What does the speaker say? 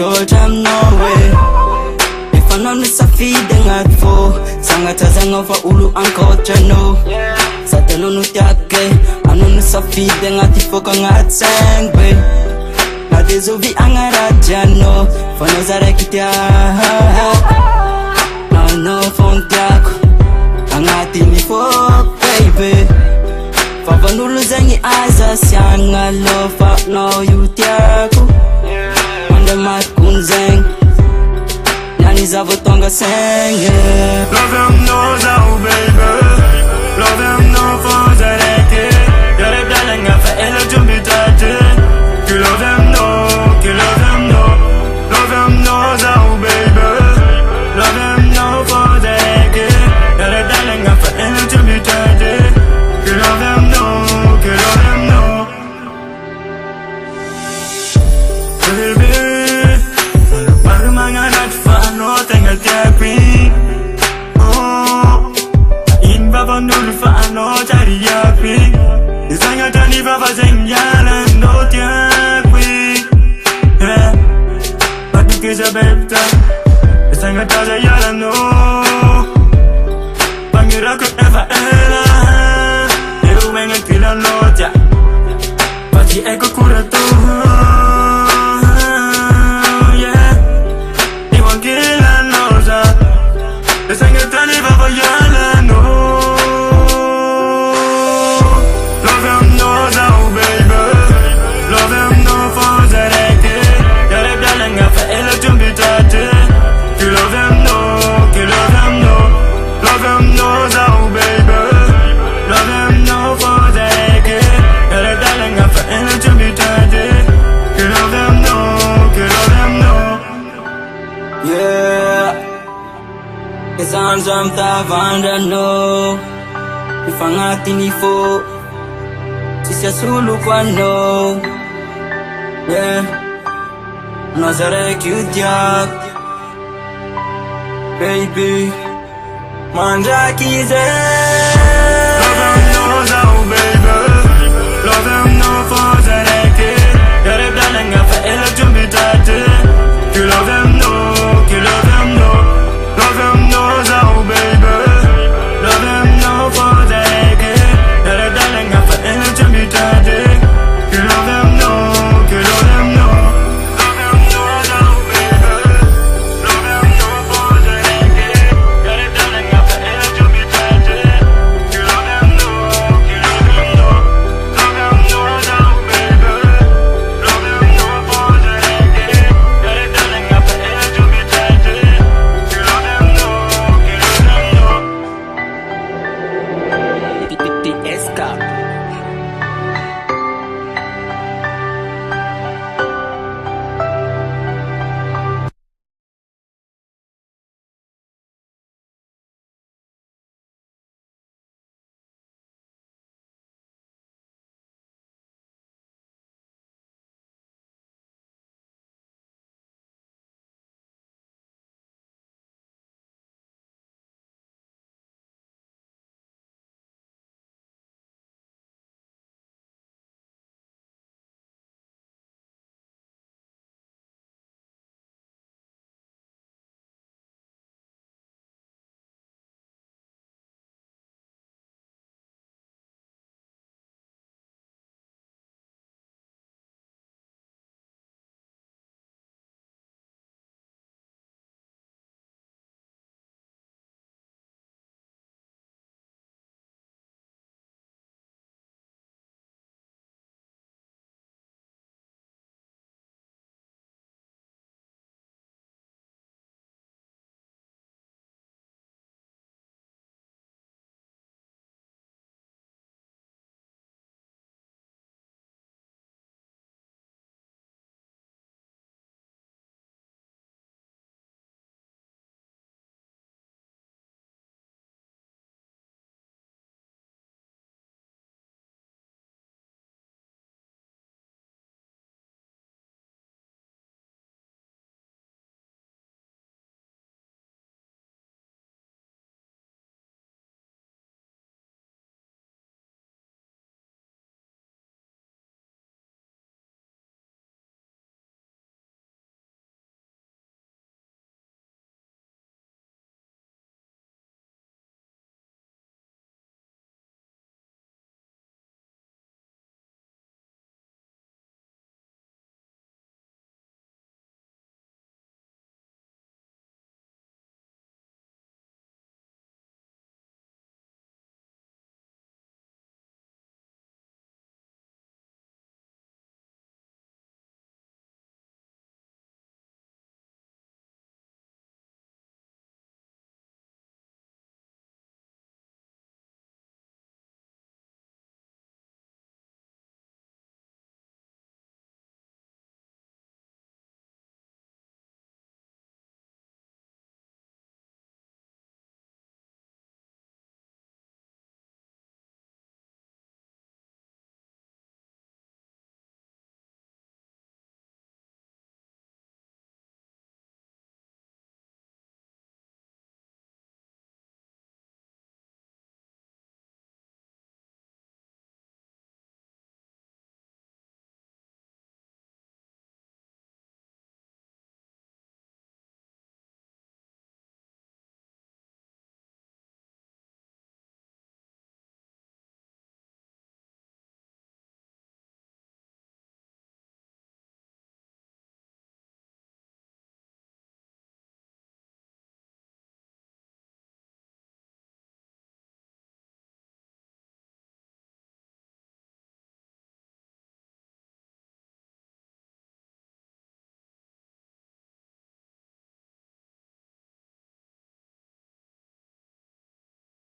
told them no way. If I'm on the feeding at four, Sangatazang over Ulu and culture no. Satanunu Take, I'm on the feeding at the Fokang at Sangway. Nadezuvi Angarajano, for Nazarekitia. No Fontiaco, Angati before, baby. Favanulu zengi aza sianga lofa no yutiaku Wanda matkun zeng Nani zavotonga senge Love him no zao baby Love him no for zareke Yare byalenga fa elo jumbitate You love him no, you love him no Love him no zao baby Love him no for zareke Yare byalenga fa elo jumbitate You love him no, you love him no Baby Parumanga not fun, no thing at yapi Oh In Baba no fun, no tari yapi Isanga tani Baba zengyala no yapi Yeah But the kids are better Isanga tari yala no Bangira could ever ela Wenga kila noja Pati eko kurato Yeah Iwan kila noja Esanga tani baba yala no Love him no zao baby Love him no for zareke Yare byalenga fa elo jumbitate You love him no, you love him no Love him no zao baby Love him no for the Yare byalenga fa elo jumbitate You love him no, you love him no Yeah It's on some tavanda no Ifangati nifo Sisia sulu kwa no Yeah Nazarek yudiak Baby Manja kize